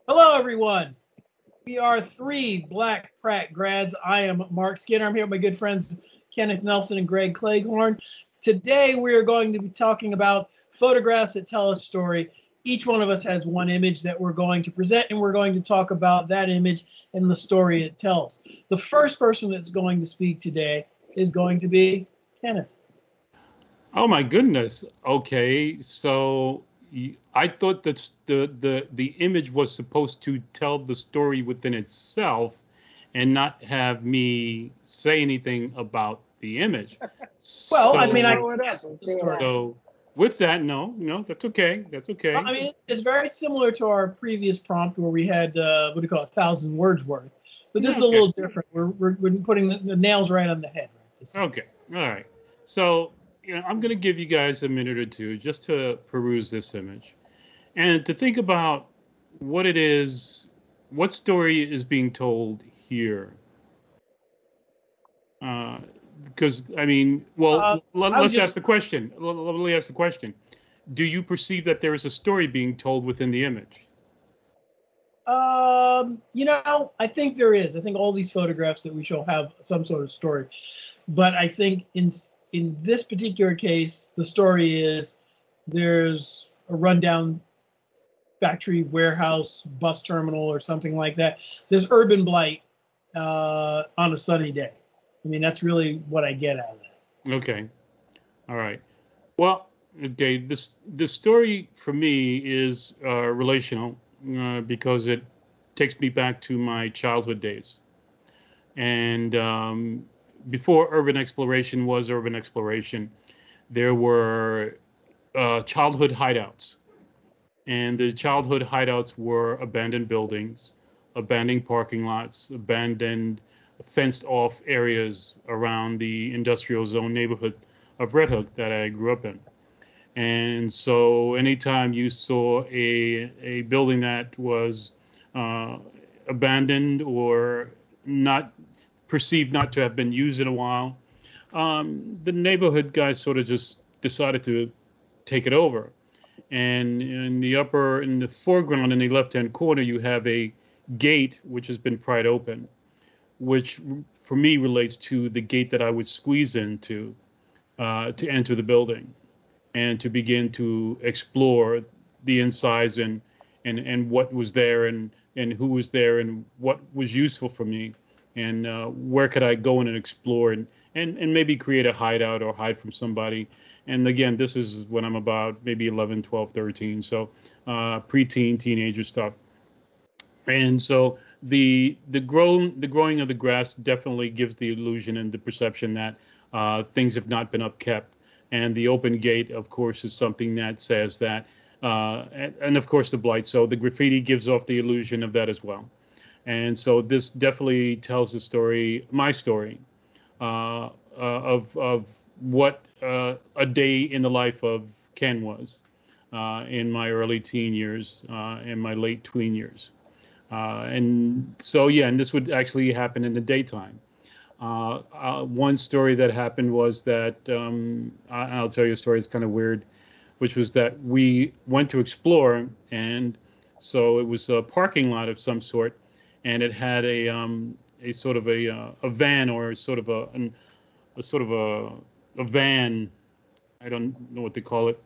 Hello, everyone. We are three Black Pratt grads. I am Marc Skinner. I'm here with my good friends Kenneth Nelson and Greg Cleghorn. Today, we are going to be talking about photographs that tell a story. Each one of us has one image that we're going to present, and we're going to talk about that image and the story it tells. The first person that's going to speak today is going to be Kenneth. Oh my goodness. Okay, so I thought that the image was supposed to tell the story within itself and not have me say anything about the image. Well, I So, mean, I Blow it up guess and the see what story. happens. so with that, no, that's okay. That's Well, okay. I mean, it's very similar to our previous prompt where we had, what do you call it, 1,000 words worth. But this is a Okay. little different. We're putting the nails right on the head. Right? Okay. All right. So, I'm going to give you guys a minute or two just to peruse this image and to think about what it is, what story is being told here. Uh, because I mean, well, I would let's ask just, the question. Let me ask the question. Do you perceive that there is a story being told within the image? I think there is. I think all these photographs that we show have some sort of story. But I think in this particular case, the story is there's a rundown factory, warehouse, bus terminal, or something like that. There's urban blight on a sunny day. I mean, that's really what I get out of that. Okay. All right. Well, okay. This story for me is relational because it takes me back to my childhood days, and before urban exploration was urban exploration, there were childhood hideouts. And the childhood hideouts were abandoned buildings, abandoned parking lots, abandoned fenced off areas around the industrial zone neighborhood of Red Hook that I grew up in. And so anytime you saw a building that was uh, abandoned or not perceived not to have been used in a while, the neighborhood guys sort of just decided to take it over. And in the foreground, in the left-hand corner, you have a gate which has been pried open, which for me relates to the gate that I would squeeze into to enter the building and to begin to explore the insides and what was there and who was there and what was useful for me and where could I go in and explore and maybe create a hideout or hide from somebody. And again, this is when I'm about maybe 11, 12, 13. So preteen, teenager stuff. And so the growing of the grass definitely gives the illusion and the perception that things have not been upkept. And the open gate, of course, is something that says that, and of course the blight. So the graffiti gives off the illusion of that as well. And so this definitely tells the story, my story, of what a day in the life of Ken was in my early teen years and my late tween years. And so, yeah, and this would actually happen in the daytime. One story that happened was that I'll tell you a story. It's kind of weird, which was that we went to explore, and so it was a parking lot of some sort, and it had a sort of a van or sort of a sort of a van. I don't know what they call it,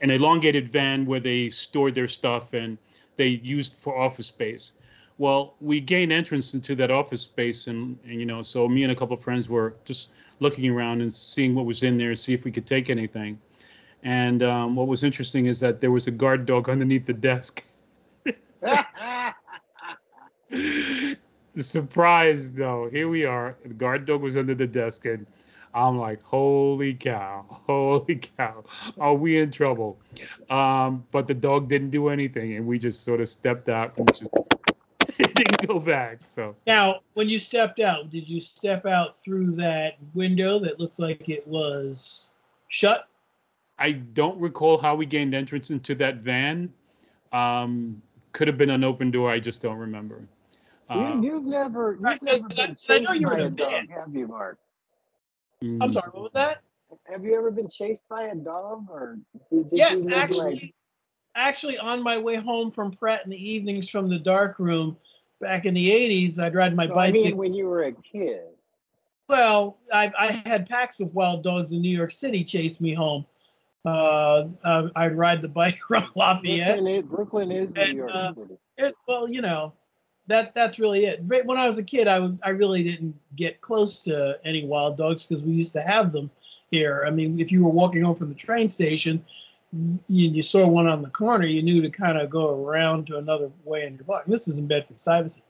an elongated van where they stored their stuff and they used for office space. Well, we gained entrance into that office space, and so me and a couple of friends were just looking around and seeing what was in there, see if we could take anything. And what was interesting is that there was a guard dog underneath the desk. The surprise, though, here we are. The guard dog was under the desk, and I'm like, holy cow, are we in trouble? But the dog didn't do anything, and we just sort of stepped out and just didn't go back. So now, when you stepped out, did you step out through that window that looks like it was shut? I don't recall how we gained entrance into that van. Could have been an open door. I just don't remember. you, Uh, you've never Right. you've never been I know chased you were by in a a van. dog, have you, Mark? I'm mm, sorry, what was that? Have you ever been chased by a dog, or did you Yes, live like? actually on my way home from Pratt in the evenings from the dark room back in the 80s, I'd ride my No, I mean bicycle. when you were a kid. Well, I had packs of wild dogs in New York City chase me home. I'd ride the bike around Lafayette. Brooklyn is New York City. Well, that's really it. But when I was a kid, I really didn't get close to any wild dogs because we used to have them here. I mean, if you were walking home from the train station, you saw one on the corner, you knew to kind of go around to another way in your block. And this is in Bedford-Stuyvesant.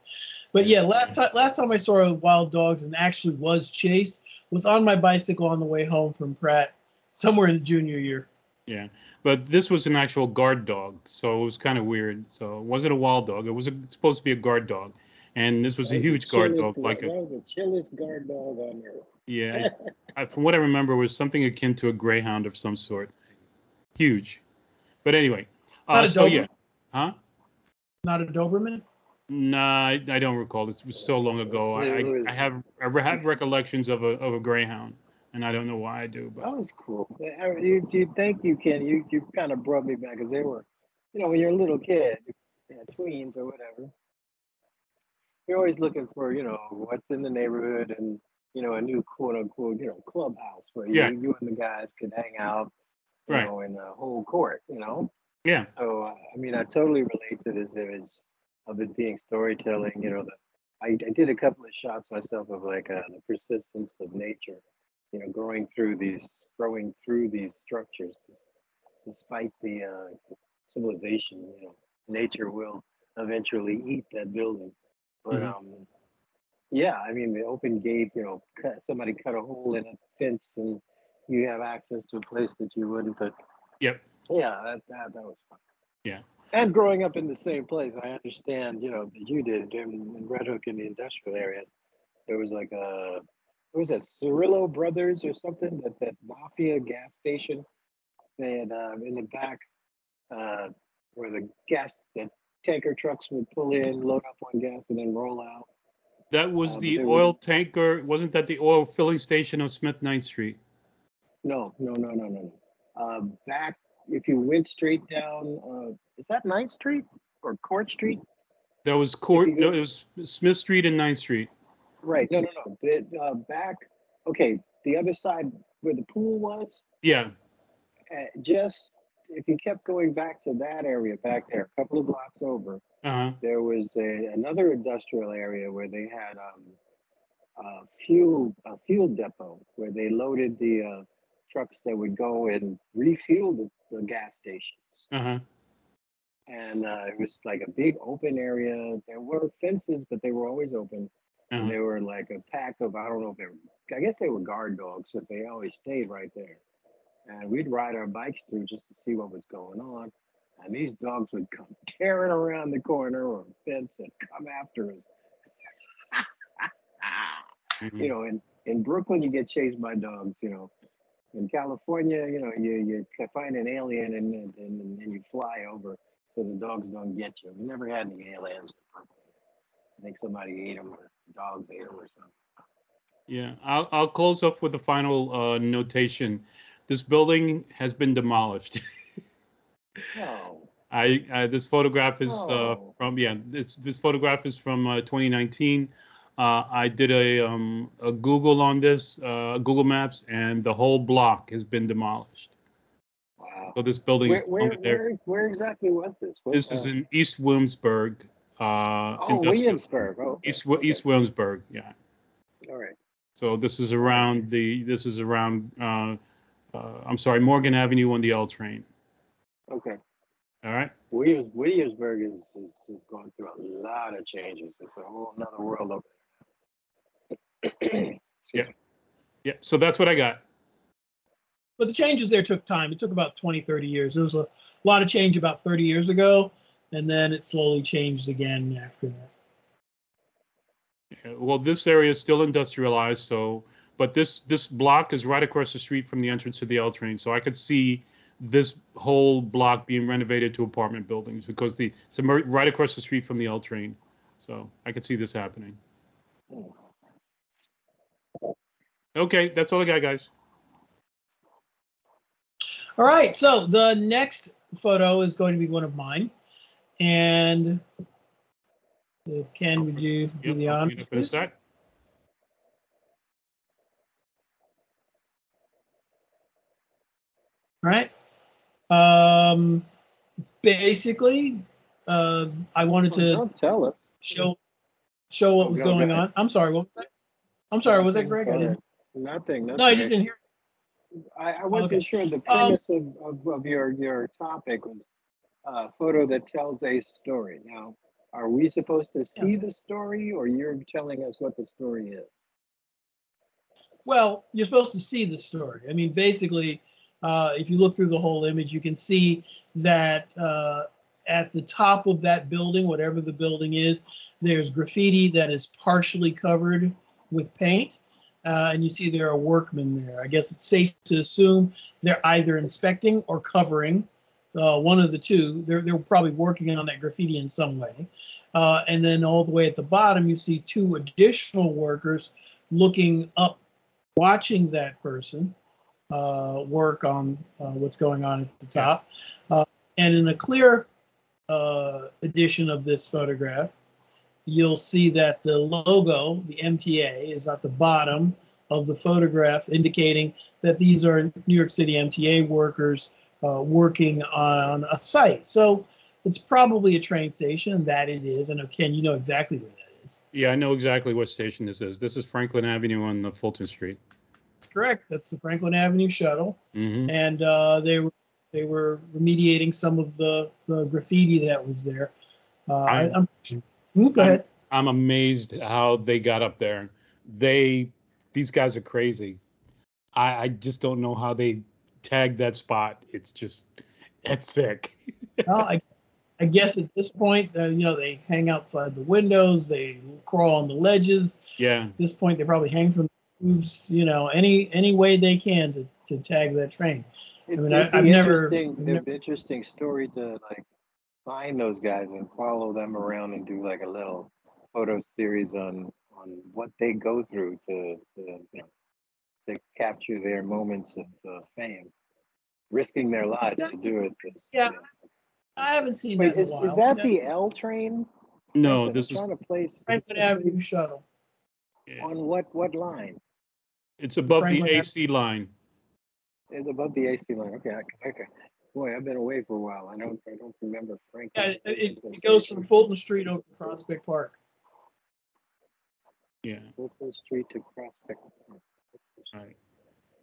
But yeah, last time I saw wild dogs and actually was chased was on my bicycle on the way home from Pratt, somewhere in the junior year. Yeah, but this was an actual guard dog, so it was kind of weird. So it wasn't a wild dog. It was supposed to be a guard dog, and this was a huge guard dog, That was the chillest guard dog on earth. Yeah, from what I remember, it was something akin to a greyhound of some sort. Huge, but anyway. Not a so Doberman? Yeah, huh? Not a Doberman? No, I don't recall. This was so long ago. I have recollections of a greyhound, and I don't know why I do. But that was cool. Thank you, Ken. You kind of brought me back because they were, when you're a little kid, tweens or whatever, you're always looking for, what's in the neighborhood and a new quote unquote, clubhouse where you and the guys could hang out, in a whole court, Yeah. So I totally relate to this image of it being storytelling. I did a couple of shots myself of like the persistence of nature, growing through these structures, despite the civilization. Nature will eventually eat that building. But yeah, the open gate. Somebody cut a hole in a fence, and you have access to a place that you wouldn't. But yep. Yeah, that was fun. Yeah. And growing up in the same place, I understand, that you did in Red Hook in the industrial area. There was like was that Cirillo Brothers or something? That mafia gas station. They had in the back where the tanker trucks would pull in, load up on gas, and then roll out. That was the oil tanker. Wasn't that the oil filling station on Smith 9th Street? No. Back, if you went straight down, is that 9th Street or Court Street? That was No, it was Smith Street and 9th Street. Right. No. Back, okay, the other side where the pool was. Yeah. Just if you kept going back to that area back there, a couple of blocks over, there was another industrial area where they had a fuel depot where they loaded the trucks that would go and refuel the gas stations. And it was like a big open area. There were fences, but they were always open. And they were like a pack of, I don't know if I guess they were guard dogs, because they always stayed right there. And we'd ride our bikes through just to see what was going on. And these dogs would come tearing around the corner or fence and come after us. In Brooklyn, you get chased by dogs. In California, you find an alien and you fly over so the dogs don't get you. We never had any aliens in Brooklyn. I think somebody ate them or dogs ate them or something. Yeah, I'll close up with the final notation. This building has been demolished. Oh. This photograph is this photograph is from 2019. I did a Google on this, Google Maps, and the whole block has been demolished. Wow. So this building is where exactly was this? This is in East Williamsburg. Williamsburg. Oh, okay. East Williamsburg. Yeah. All right. So this is around I'm sorry, Morgan Avenue on the L train. Okay. All right. Williamsburg is going through a lot of changes. It's a whole nother world over there. Yeah. So that's what I got. But the changes there took time. It took about 20, 30 years. There was a lot of change about 30 years ago, and then it slowly changed again after that. Yeah, well, this area is still industrialized, but this block is right across the street from the entrance to the L train, so I could see this whole block being renovated to apartment buildings because it's right across the street from the L train, so I could see this happening. Okay, that's all I got, guys. All right, so the next photo is going to be one of mine. And Ken, would you do the honors, please? Right. Basically, I wanted to don't tell us. show what was going on. I'm sorry. What was that? I'm sorry. Was that Greg? I didn't. Nothing. No, I just didn't hear. I wasn't sure. The premise of your topic was a photo that tells a story. Now, are we supposed to see the story, or you're telling us what the story is? Well, you're supposed to see the story. I mean, basically, if you look through the whole image, you can see that at the top of that building, whatever the building is, there's graffiti that is partially covered with paint. And you see there are workmen there. I guess it's safe to assume they're either inspecting or covering, one of the two. They're probably working on that graffiti in some way. And then all the way at the bottom, you see two additional workers looking up, watching that person work on what's going on at the top. And in a clear edition of this photograph, you'll see that the logo, the MTA, is at the bottom of the photograph, indicating that these are New York City MTA workers working on a site. So it's probably a train station, and that it is. I know, Ken, you know exactly where that is. Yeah, I know exactly what station this is. This is Franklin Avenue on the Fulton Street. That's correct. That's the Franklin Avenue shuttle. Mm-hmm. And they were remediating some of the graffiti that was there. Go ahead. I'm amazed how they got up there. These guys are crazy. I just don't know how they tagged that spot. It's sick. Well, I guess at this point, they hang outside the windows, they crawl on the ledges. Yeah. At this point, they probably hang from the roofs, any way they can to tag that train. It'd be an interesting story to find those guys and follow them around and do a little photo series on what they go through to capture their moments of fame, risking their lives to do it. I haven't seen that in a while. Is that the L train? No, this is Franklin Avenue shuttle. Yeah. On what line? It's above the AC line. It's above the AC line. Okay. Boy, I've been away for a while. I don't remember Franklin. Yeah, it goes from Fulton Street over to Prospect Park. Yeah. Fulton Street to Prospect Park. All right.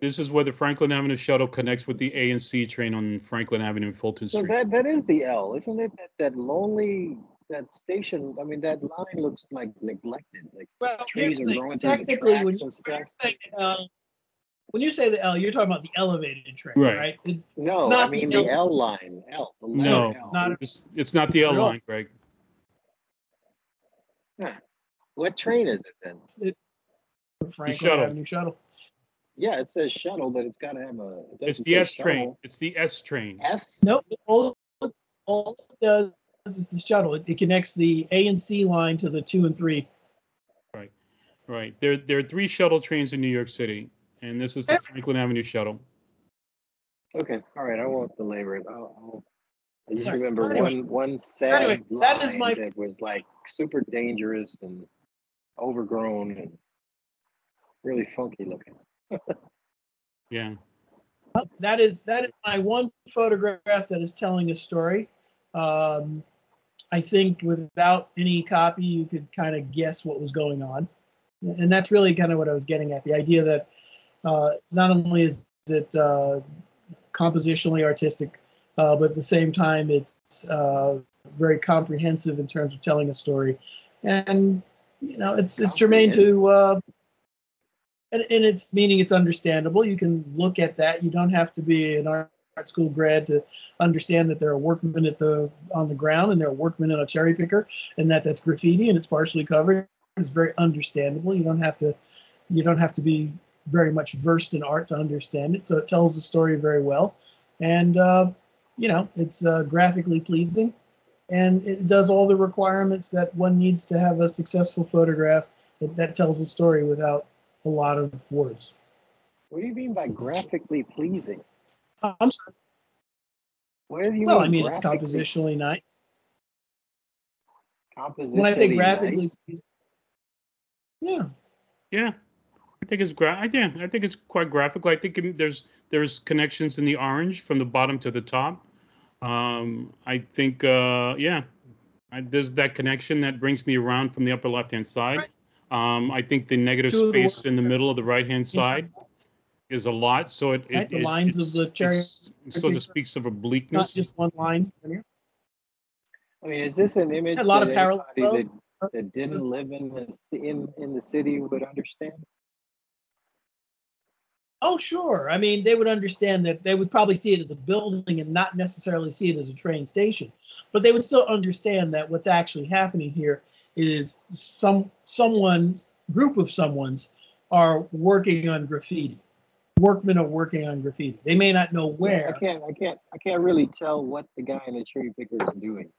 This is where the Franklin Avenue shuttle connects with the A and C train on Franklin Avenue and Fulton Street. So that is the L, isn't it? That lonely, that station. I mean, that line looks neglected. Trees are growing through the tracks and stuff. When you say the L, you're talking about the elevated train, right? No, it's not the L line. No, L. It's not the L line, Greg. Huh. What train is it then? The Franklin Avenue shuttle. Yeah, it says shuttle, but it's got to have a. It's the S train. It's the S train. S? Nope. All it does is the shuttle. It connects the A and C line to the 2 and 3. Right. There are 3 shuttle trains in New York City, and this is the Franklin Avenue shuttle. Okay. All right. I won't belabor it. I just remember one sad line that was super dangerous and overgrown and really funky looking. Yeah. That is my one photograph that is telling a story. I think without any copy, you could kind of guess what was going on. And that's really kind of what I was getting at. The idea that not only is it compositionally artistic, but at the same time, it's very comprehensive in terms of telling a story. And, it's germane to, and it's meaning it's understandable. You can look at that. You don't have to be an art school grad to understand that there are workmen on the ground and there are workmen in a cherry picker, and that's graffiti and it's partially covered. It's very understandable. You don't have to be very much versed in art to understand it. So it tells the story very well, and it's graphically pleasing, and it does all the requirements that one needs to have a successful photograph that tells a story without a lot of words. What do you mean by graphically pleasing? I'm sorry. What do you Well, mean I mean, it's graphically? compositionally nice. Compositionally When I say graphically, nice? yeah. Yeah, I think it's I think it's quite graphical. I think there's connections in the orange from the bottom to the top. I think yeah, there's that connection that brings me around from the upper left-hand side. Right. I think the negative Two of the space in the middle of the right-hand side is a lot, so right, the lines of the cherry. sort of speaks of a It's not bleakness. just one line. I mean, is this an image A lot that of anybody parallels. that didn't live in the city would understand? Oh, sure. I mean, they would understand that they would probably see it as a building and not necessarily see it as a train station. But they would still understand that what's actually happening here is group of someone's are working on graffiti. Workmen are working on graffiti. They may not know where. I can't really tell what the guy in the cherry picker is doing.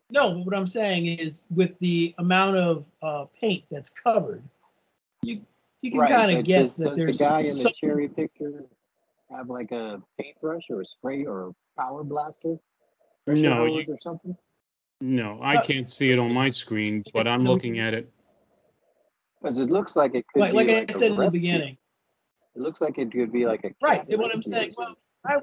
No, but what I'm saying is with the amount of paint that's covered, you can kind of guess that there's the guy in the cherry picker have like a paintbrush or a spray or a power blaster? No, or something? No, I can't see it on my screen, but I'm looking at it. Because it looks like it could be like I said in the beginning. It looks like it could be like a right. And what I'm saying, I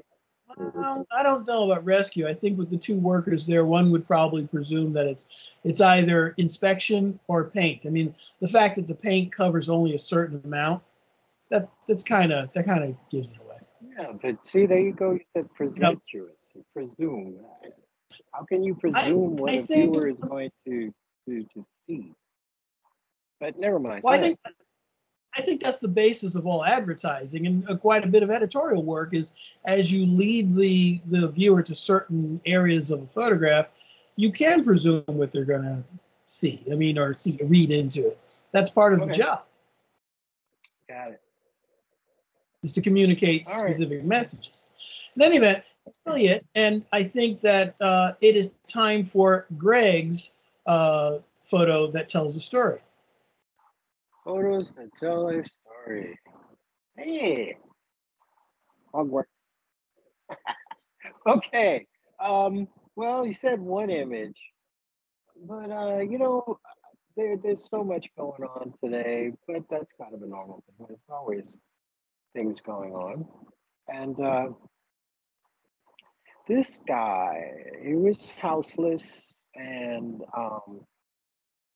don't know about rescue. I think with the two workers there, one would probably presume that it's either inspection or paint. I mean, the fact that the paint covers only a certain amount, that kind of gives it away. Yeah, but see, there you go. You said presumptuous, presume. How can you presume what a viewer is going to see? But never mind. Well, I think that's the basis of all advertising, and quite a bit of editorial work is as you lead the viewer to certain areas of a photograph, you can presume what they're going to see. I mean, or read into it. That's part of the job. Got it. Is to communicate specific messages. In any event, that's really it. And I think that it is time for Greg's photo that tells a story. Photos that tell a story. Hey, Hogwarts. Okay. Well, you said one image, but you know, there's so much going on today. But that's kind of a normal thing. There's always things going on, and this guy, he was houseless, and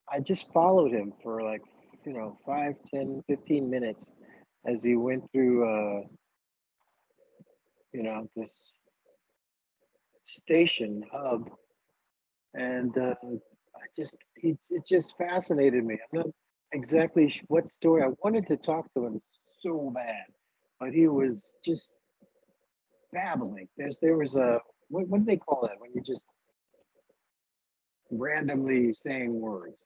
I just followed him for like 5, 10, 15 minutes as he went through this station hub, and it just fascinated me. I'm not exactly what story. I wanted to talk to him so bad, but he was just babbling. There was a what do they call that when you just randomly saying words?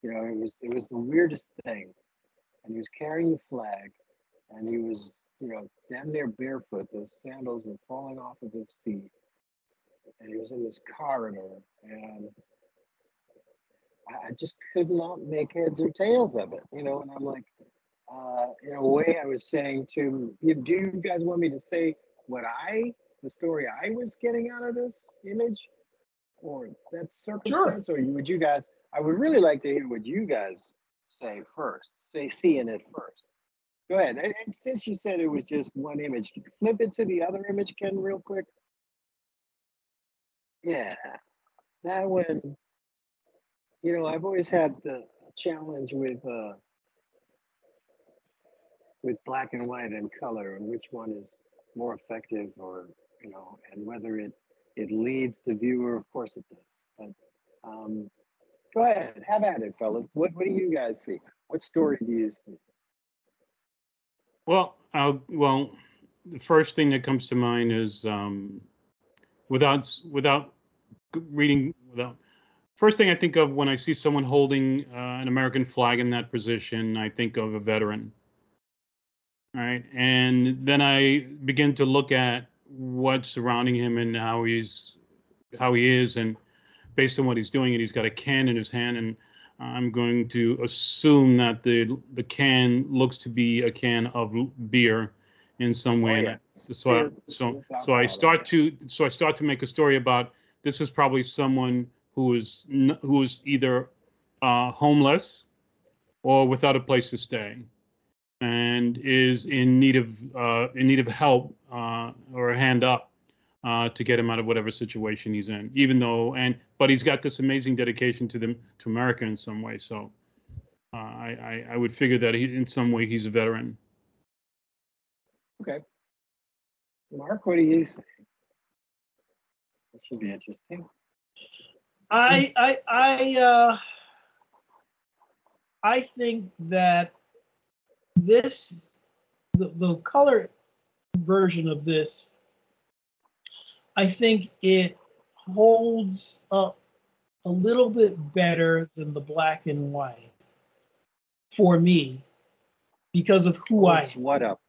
It was the weirdest thing. And he was carrying the flag, and he was damn near barefoot. Those sandals were falling off of his feet, and he was in this corridor, and I just could not make heads or tails of it, And I'm like, in a way, I was saying to him, do you guys want me to say the story I was getting out of this image, or that circumstance, Sure. or would you guys? I would really like to hear what you guys say first. Seeing it first. Go ahead. And since you said it was just one image, flip it to the other image, Ken, real quick. Yeah, that one. I've always had the challenge with black and white and color, and which one is more effective, or and whether it leads the viewer. Of course it does. But go ahead, have at it, fellas. What do you guys see? What story do you see? Well, the first thing that comes to mind is without reading first thing I think of when I see someone holding an American flag in that position, I think of a veteran. All right, and then I begin to look at what's surrounding him and how he is, and based on what he's doing, and he's got a can in his hand, and I'm going to assume that the can looks to be a can of beer, in some way. Yeah. So I start to make a story about this is probably someone who is either homeless or without a place to stay, and is in need of help or a hand up to get him out of whatever situation he's in. But he's got this amazing dedication to America in some way. So I would figure that in some way he's a veteran. Okay. Mark, what do you say? That should be interesting. I think that the color version of this, I think it holds up a little bit better than the black and white for me because of who I am. What up?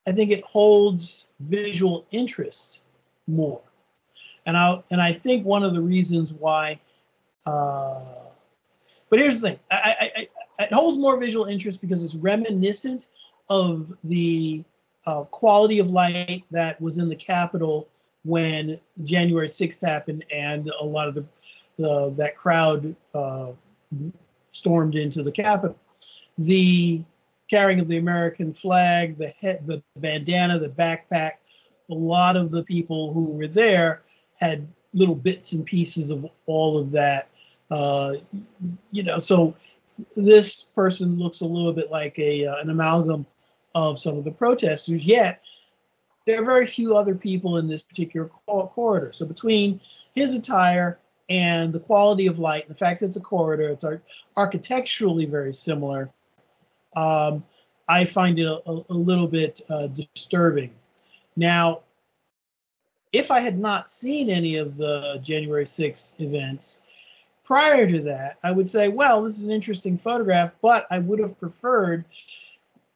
I think it holds visual interest more. And I think one of the reasons why, but here's the thing, it holds more visual interest because it's reminiscent of the quality of light that was in the Capitol when January 6th happened, and a lot of that crowd stormed into the Capitol. The carrying of the American flag, the bandana, the backpack, a lot of the people who were there had little bits and pieces of all of that. So this person looks a little bit like an amalgam of some of the protesters, yet there are very few other people in this particular corridor. So between his attire and the quality of light, and the fact that it's a corridor, it's architecturally very similar, I find it a little bit disturbing. Now, if I had not seen any of the January 6th events prior to that, I would say, well, this is an interesting photograph, but I would have preferred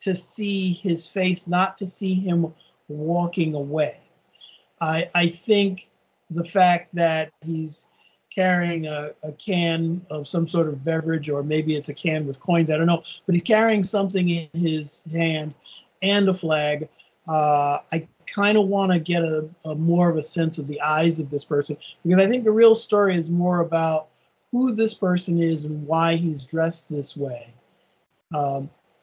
to see his face, not to see him walking away. I think the fact that he's carrying a can of some sort of beverage, or maybe it's a can with coins, I don't know, but he's carrying something in his hand and a flag. I kind of want to get a more of a sense of the eyes of this person, because I think the real story is more about who this person is and why he's dressed this way,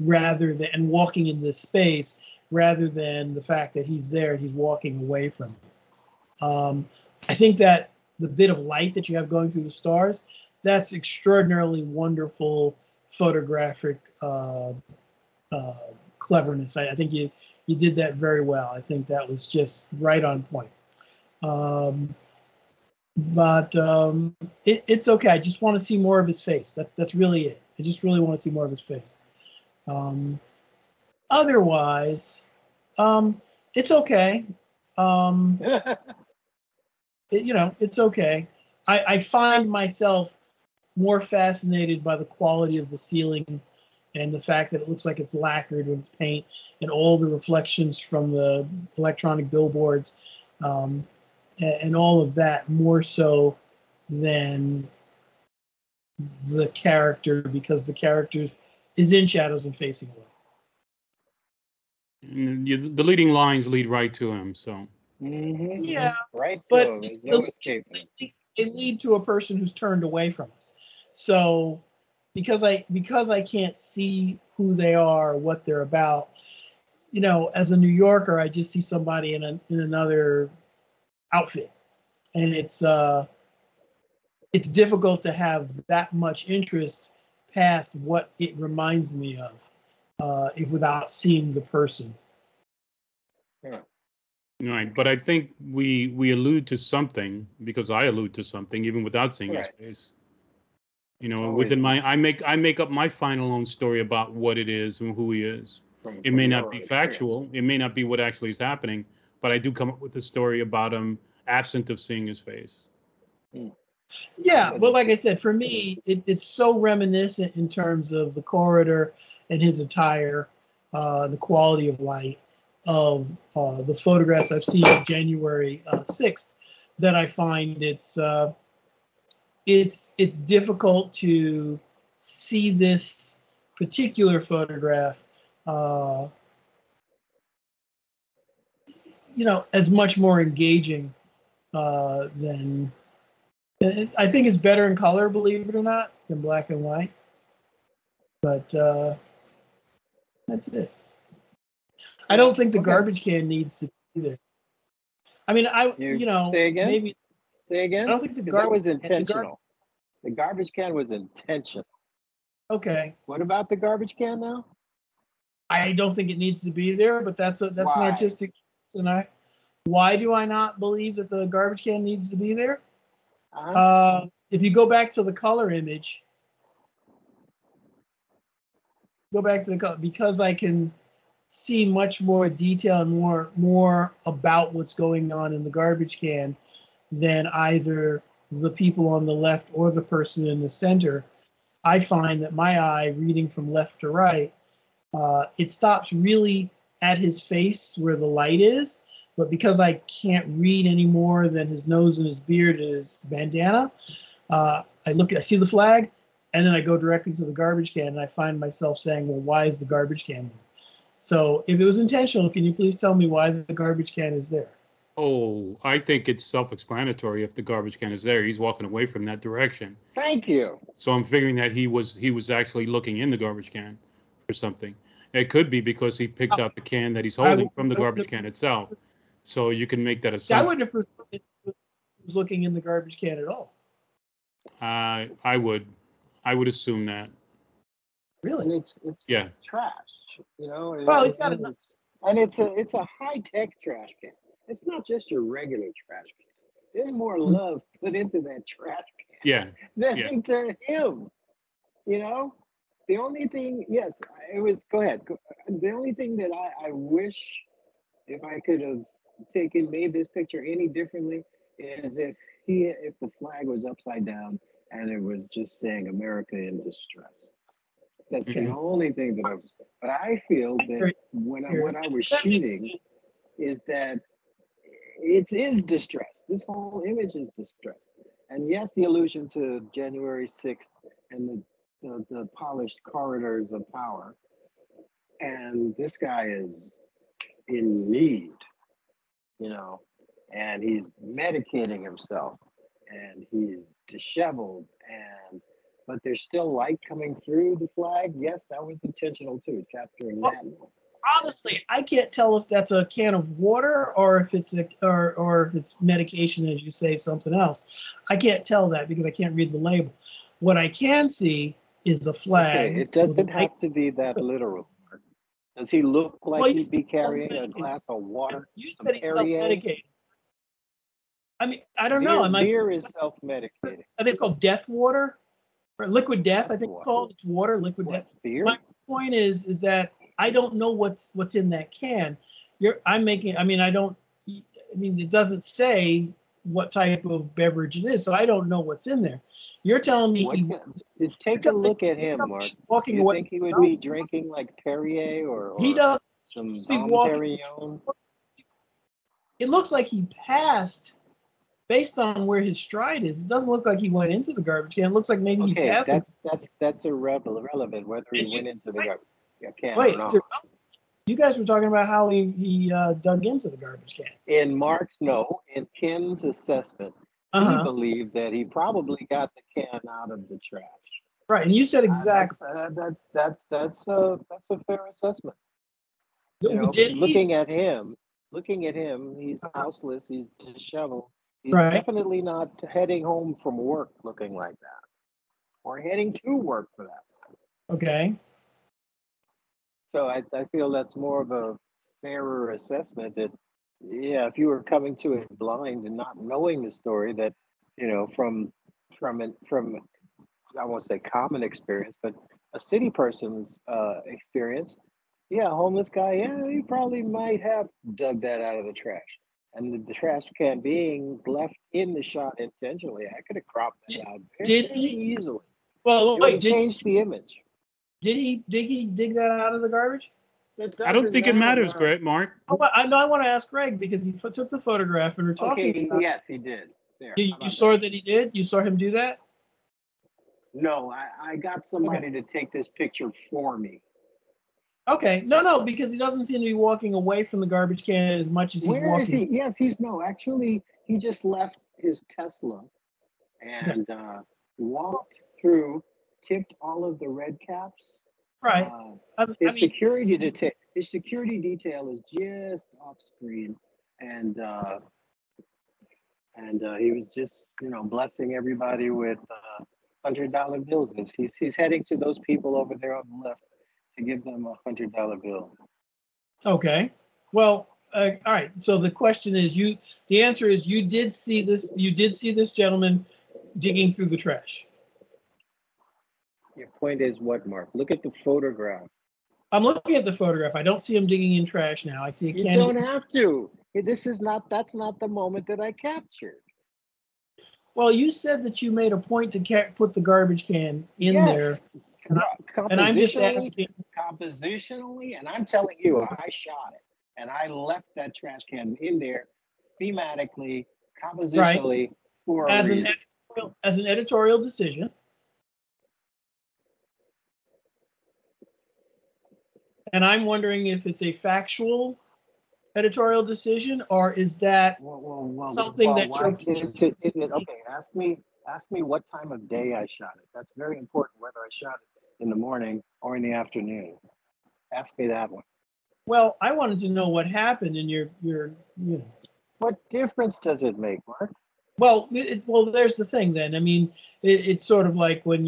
rather than and walking in this space, rather than the fact that he's there and he's walking away from it. I think that the bit of light that you have going through the stars, that's extraordinarily wonderful photographic cleverness. I think you did that very well. I think that was just right on point. But it's okay. I just want to see more of his face. That's really it. I just really want to see more of his face. Otherwise, it's okay. It's okay. I find myself more fascinated by the quality of the ceiling and the fact that it looks like it's lacquered with paint, and all the reflections from the electronic billboards, and all of that, more so than the character, because the character is in shadows and facing away. The leading lines lead right to him, so. Mm-hmm. Yeah, right. But there's no escaping. They lead to a person who's turned away from us. So, because I can't see who they are, what they're about, as a New Yorker, I just see somebody in another outfit, and it's difficult to have that much interest past what it reminds me of, without seeing the person. Yeah. Right, but I think we allude to something, because I allude to something even without seeing his face. Within I make up my final own story about what it is and who he is. It may not be factual. It may not be what actually is happening, but I do come up with a story about him absent of seeing his face. Yeah, well, like I said, for me, it's so reminiscent in terms of the corridor and his attire, the quality of light of the photographs I've seen on January 6th, that I find it's difficult to see this particular photograph as much more engaging than. I think it's better in color, believe it or not, than black and white. But that's it. I don't think the garbage can needs to be there. I mean, say again? Maybe say again. I don't think the garbage was intentional. The garbage can was intentional. Okay. What about the garbage can now? I don't think it needs to be there, but that's an artistic tonight. Why do I not believe that the garbage can needs to be there? If you go back to the color image, because I can see much more detail and more about what's going on in the garbage can than either the people on the left or the person in the center. I find that my eye, reading from left to right, it stops really at his face where the light is, but because I can't read any more than his nose and his beard and his bandana, I see the flag, and then I go directly to the garbage can, and I find myself saying, well, why is the garbage can there? So if it was intentional, can you please tell me why the garbage can is there? Oh, I think it's self-explanatory. If the garbage can is there, he's walking away from that direction. Thank you. So I'm figuring that he was actually looking in the garbage can for something. It could be because he picked out the can that he's holding from the garbage can itself. So you can make that assumption. I wouldn't have presumed he was looking in the garbage can at all. I would assume that. Really? And it's trash. Well, it's got it's a high-tech trash can. It's not just your regular trash can. There's more love put into that trash can than into him. The only thing, go ahead. The only thing that I wish, if I could have made this picture any differently, is if the flag was upside down and it was just saying America in distress. That's the only thing that I was. But I feel that what I was shooting is that it is distress. This whole image is distress. And yes, the allusion to January 6th and the polished corridors of power. And this guy is in need, and he's medicating himself and he's disheveled, but there's still light coming through the flag. Yes, that was intentional too, capturing that. Honestly, I can't tell if that's a can of water or if it's or if it's medication, as you say, something else. I can't tell that because I can't read the label. What I can see is a flag. Okay, it doesn't have to be that literal. Does he look like he'd be carrying a glass of water? You said he's self-medicating. I mean, I don't know. Beer is self-medicating. I think it's called death water or liquid death. I think it's called. It's water, liquid death. Beer? My point is that I don't know what's in that can. It doesn't say what type of beverage it is, so I don't know what's in there. You're telling me take a look at him, Mark. Do you think he would be drinking like Perrier or he does some Dom Perignon? It looks like he passed based on where his stride is. It doesn't look like he went into the garbage can. It looks like maybe he passed. That's irrelevant whether he went into the garbage can or not. You guys were talking about how he dug into the garbage can. In Ken's assessment, he believed that he probably got the can out of the trash. Right, and you said exactly. That's a fair assessment. Looking at him, he's houseless, he's disheveled. He's definitely not heading home from work looking like that, or heading to work for that. Okay. So I feel that's more of a fairer assessment that, if you were coming to it blind and not knowing the story, that, from I won't say common experience, but a city person's experience, a homeless guy, he probably might have dug that out of the trash. And the trash can being left in the shot intentionally, I could have cropped that out very easily. Well, it changed the image. Did he dig that out of the garbage? I don't think it matters, Mark. I want to ask Greg because he took the photograph and we're talking about yes, he did. There. You saw that he did? You saw him do that? No, I got somebody to take this picture for me. Okay, no, because he doesn't seem to be walking away from the garbage can as much as he's Where is walking. he? Yes, actually, he just left his Tesla and walked through, tipped all of the red caps. Right. His security detail is just off screen, and he was just blessing everybody with $100 bills. He's heading to those people over there on the left to give them $100 bill. Okay. Well, all right. So the question is, the answer is you did see this. You did see this gentleman digging through the trash. Your point is what, Mark? Look at the photograph. I'm looking at the photograph. I don't see him digging in trash now. I see a can. You don't have to. That's not the moment that I captured. Well, you said that you made a point to put the garbage can in there. And I'm just asking. Compositionally, and I'm telling you, I shot it. And I left that trash can in there thematically, compositionally, for as an editorial decision. And I'm wondering if it's a factual editorial decision, or is that something that you're... Okay, ask me what time of day I shot it. That's very important, whether I shot it in the morning or in the afternoon. Ask me that one. Well, I wanted to know what happened in your What difference does it make, Mark? Well, there's the thing then. I mean, it's sort of like when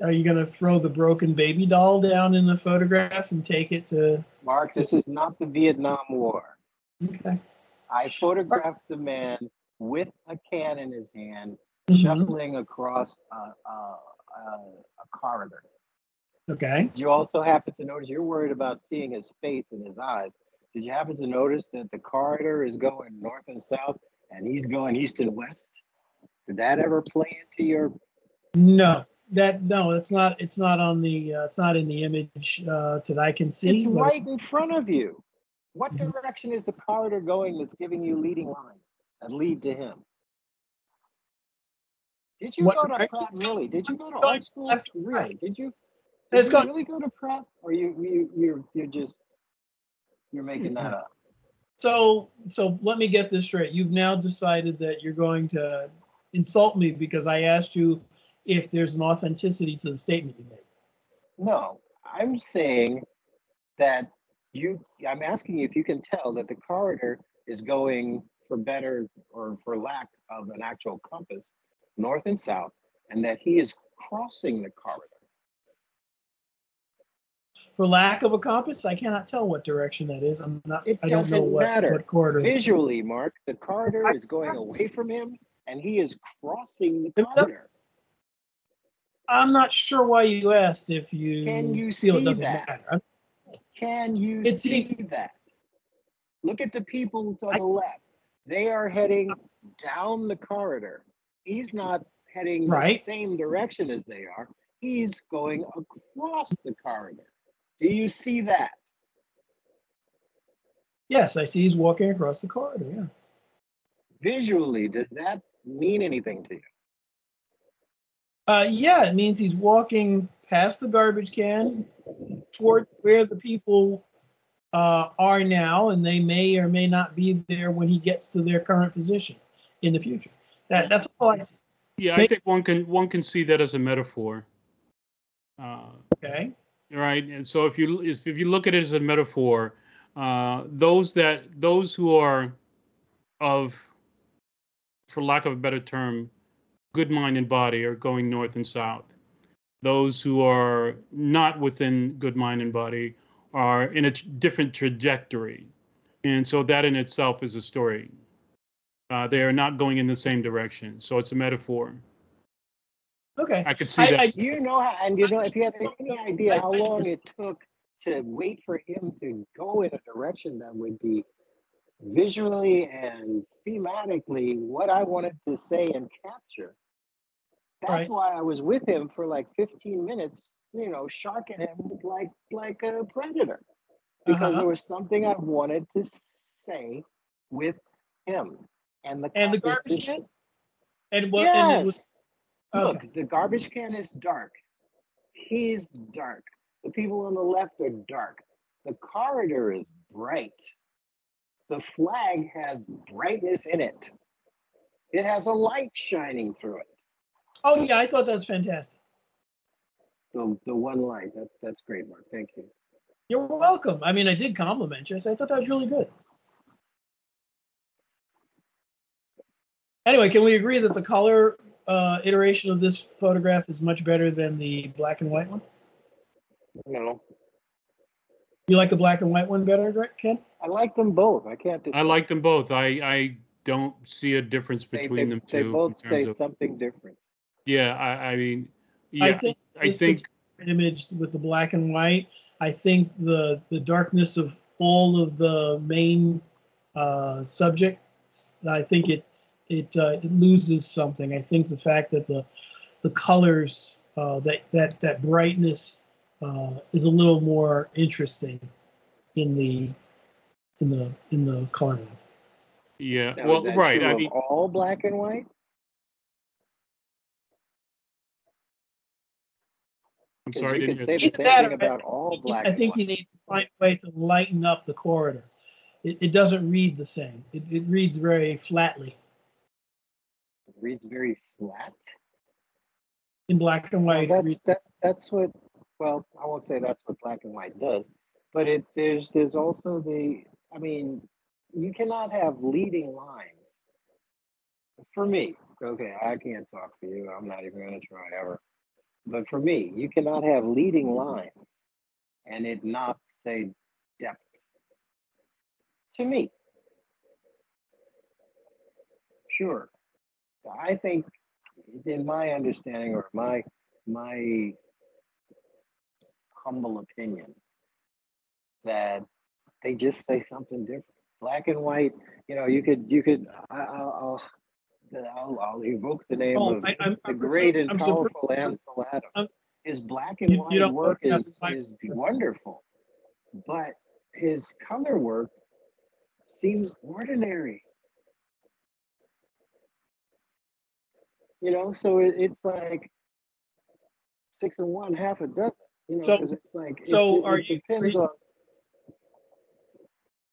are you going to throw the broken baby doll down in the photograph and take it to... Mark, this is not the Vietnam War. Okay. I photographed the man with a can in his hand, shuffling across a corridor. Okay. Did you also happen to notice, you're worried about seeing his face and his eyes. Did you happen to notice that the corridor is going north and south and he's going east and west? Did that ever play into your... No, it's not on the, it's not in the image that I can see. It's right in front of you. What direction is the corridor going that's giving you leading lines that lead to him? Did you go to Pratt, really? Did you go to art school? Really? Did you really go to Pratt? Or you're making that up? So let me get this straight. You've now decided that you're going to insult me because I asked you if there's an authenticity to the statement you made. No, I'm saying that I'm asking you if you can tell that the corridor is going, for better or for lack of an actual compass, north and south, and that he is crossing the corridor. For lack of a compass, I cannot tell what direction that is. I don't know what corridor. Visually, Mark, the corridor is going away from him, and he is crossing the corridor. I'm not sure why you asked if you feel it doesn't matter. Can you see that? Look at the people to the left. They are heading down the corridor. He's not heading the same direction as they are. He's going across the corridor. Do you see that? Yes, I see he's walking across the corridor, yeah. Visually, does that mean anything to you? Yeah, it means he's walking past the garbage can toward where the people are now, and they may or may not be there when he gets to their current position in the future. That's all I see. Yeah, I think one can see that as a metaphor. Okay. Right, and so if you look at it as a metaphor, those who are of, for lack of a better term, good mind and body are going north and south. Those who are not within good mind and body are in a different trajectory, and so that in itself is a story. They are not going in the same direction, so it's a metaphor. Okay. I could see that. Do you know if you have any idea how long it took to wait for him to go in a direction that would be visually and thematically what I wanted to say and capture? That's why I was with him for like 15 minutes, sharking him like a predator, because there was something I wanted to say with him. And the garbage can? And what? Yes. And it was, okay. Look, the garbage can is dark. He's dark. The people on the left are dark. The corridor is bright. The flag has brightness in it. It has a light shining through it. Oh yeah, I thought that was fantastic. The one light. That's great, Mark. Thank you. You're welcome. I mean, I did compliment you, so I thought that was really good. Anyway, can we agree that the color iteration of this photograph is much better than the black and white one? No. You like the black and white one better, Ken? I like them both. I can't decide. I like them both. I don't see a difference between them two. They both say something different. Yeah, I mean, yeah, I think image with the black and white, I think the darkness of all of the main subjects, I think it loses something. I think the fact that the colors, that brightness is a little more interesting in the color. Yeah, now, well, right. I mean, all black and white. I'm sorry. You could say the same thing about all black. I think you need to find a way to lighten up the corridor. It doesn't read the same. It reads very flatly. It reads very flat. In black and white. Well, that's what. Well, I won't say that's what black and white does, but there's also the. I mean, you cannot have leading lines. For me, okay, I can't talk for you. I'm not even going to try ever. But for me, you cannot have leading lines and it not say depth. To me, sure. I think, in my understanding or my humble opinion, that they just say something different. Black and white, you could. I'll evoke the name of the great and powerful Ansel Adams. His black and white work is wonderful, but his color work seems ordinary. So it's like 6 of 1, half a dozen. Because it's like it depends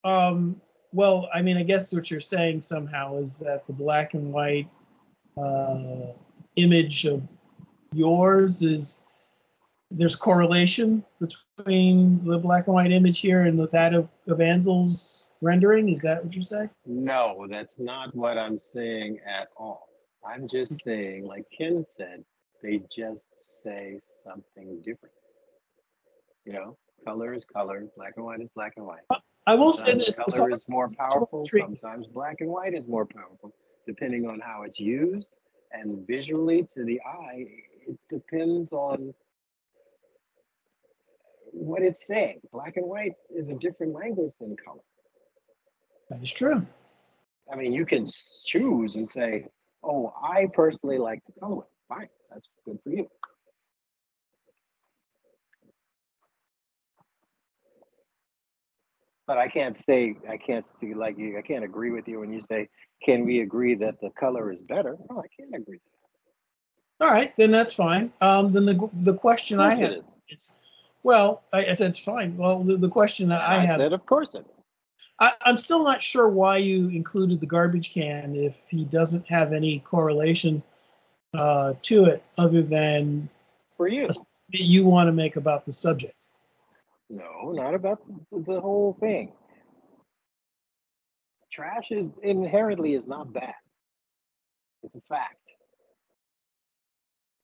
on. Well, I mean, I guess what you're saying somehow is that the black and white image of yours there's correlation between the black and white image here and that of Ansel's rendering. Is that what you're saying? No, that's not what I'm saying at all. I'm just saying, like Ken said, they just say something different. Color is color, black and white is black and white. I will say this: color is more powerful. Sometimes black and white is more powerful, depending on how it's used. And visually, to the eye, it depends on what it's saying. Black and white is a different language than color. That is true. I mean, you can choose and say, "Oh, I personally like the color." Fine, that's good for you. But I can't like you. I can't agree with you when you say, "Can we agree that the color is better?" No, I can't agree with that. All right, then that's fine. Then the question I have is, well, I said it's fine. Well, the question that I have, said, of course it is. I'm still not sure why you included the garbage can if he doesn't have any correlation to it other than for you that you want to make about the subject. No, not about the whole thing. Trash is inherently not bad. It's a fact.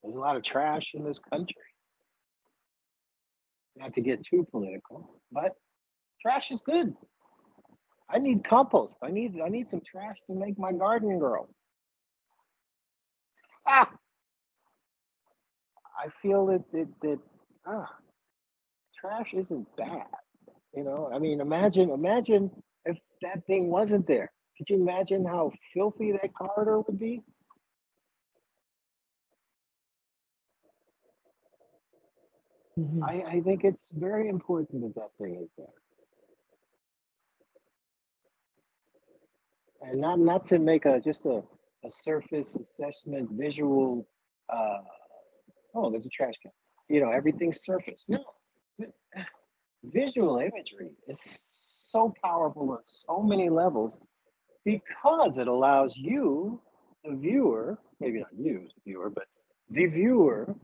There's a lot of trash in this country. Not to get too political, but trash is good. I need compost. I need some trash to make my garden grow. I feel that trash isn't bad. I mean, imagine if that thing wasn't there. Could you imagine how filthy that corridor would be? Mm-hmm. I think it's very important that thing is there. And not to make just a surface assessment visual, oh, there's a trash can. Everything's surface. No, Visual imagery is so powerful on so many levels because it allows you, the viewer, maybe not you, the viewer, but the viewer,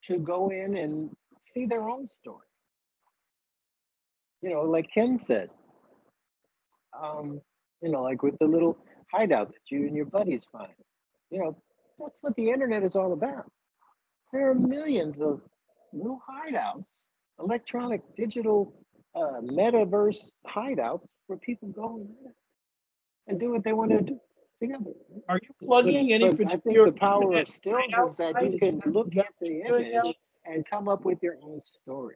to go in and see their own story. You know, like Ken said, you know, like with the little hideout that you and your buddies find. You know, that's what the internet is all about. There are millions of little hideouts, electronic, digital, metaverse hideouts where people go and do what they want to do together. Are you plugging any but I think particular the power of internet stills hideout is that site? you can look Is that at what the you're doing now? image and come up with your own story.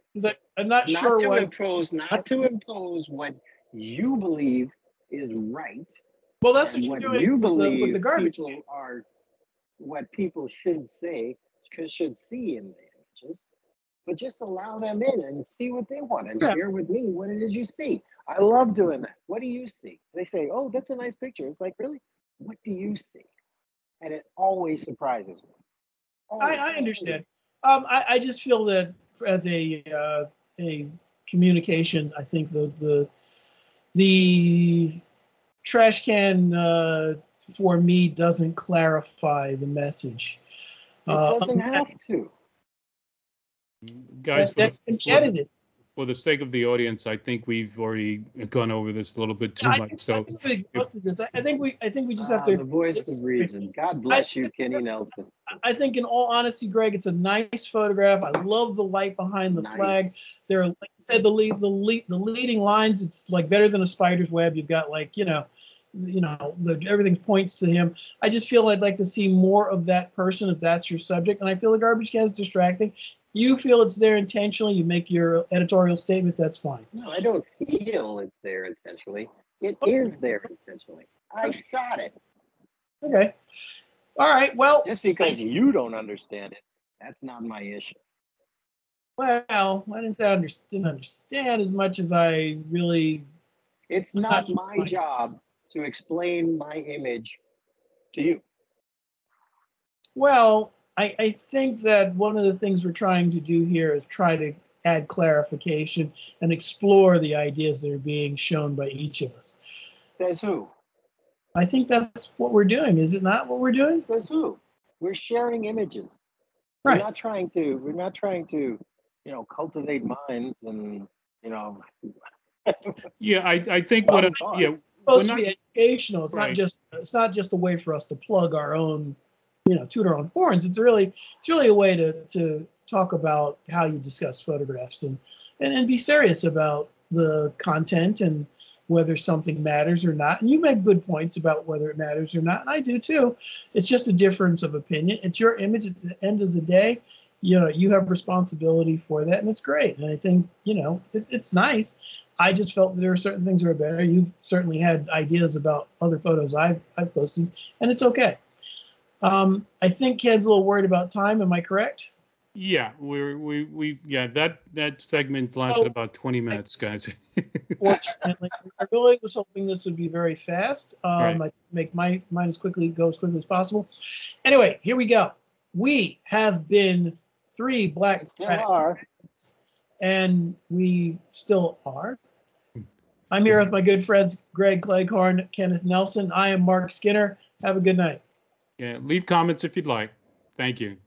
I'm not Not sure to why. impose what you believe is right. Well, that's what And you're what doing you with the believe garbage people can. are, what people should say, should see in the images, but just allow them in and see what they want and Yeah. share with me what it is you see. I love doing that. What do you see? They say, oh, that's a nice picture. It's like, really? What do you see? And it always surprises me. I understand. I just feel that as a communication, I think the trash can for me doesn't clarify the message. It doesn't have to. Guys, edited. For the sake of the audience, I think we've already gone over this a little bit too much. So I think we just have to. The voice of reason. God bless you, Kenny Nelson. I think, in all honesty, Greg, it's a nice photograph. I love the light behind the flag. There, like you said, the leading lines. It's like better than a spider's web. You've got like everything points to him. I just feel I'd like to see more of that person if that's your subject. And I feel the garbage can is distracting. You feel it's there intentionally. You make your editorial statement. That's fine. No, I don't feel it's there intentionally. It is there intentionally. I shot it. Okay. All right. Well, just because you don't understand it, that's not my issue. Well, I didn't say I didn't understand as much as I really. It's not my job to explain my image to you. Well, I think that one of the things we're trying to do here is try to add clarification and explore the ideas that are being shown by each of us. Says who? I think that's what we're doing. Is it not what we're doing? Says who? We're sharing images. Right. We're not trying to, cultivate minds and, Yeah, I think what it's supposed to be educational. It's not just a way for us to plug our own, toot our own horns. It's really a way to talk about how you discuss photographs and be serious about the content and whether something matters or not. And you make good points about whether it matters or not, and I do too. It's just a difference of opinion. It's your image at the end of the day. You have responsibility for that, and it's great. And I think, it's nice. I just felt that there are certain things that are better. You've certainly had ideas about other photos I've posted, and it's okay. I think Ken's a little worried about time. Am I correct? Yeah, that segment lasted about 20 minutes, guys. Fortunately, I really was hoping this would be very fast. I make mine go as quickly as possible. Anyway, here we go. We have been 3 black and we still are. I'm here with my good friends Greg Cleghorn, Kenneth Nelson. I am Marc Skinner. Have a good night. Yeah, leave comments if you'd like. Thank you.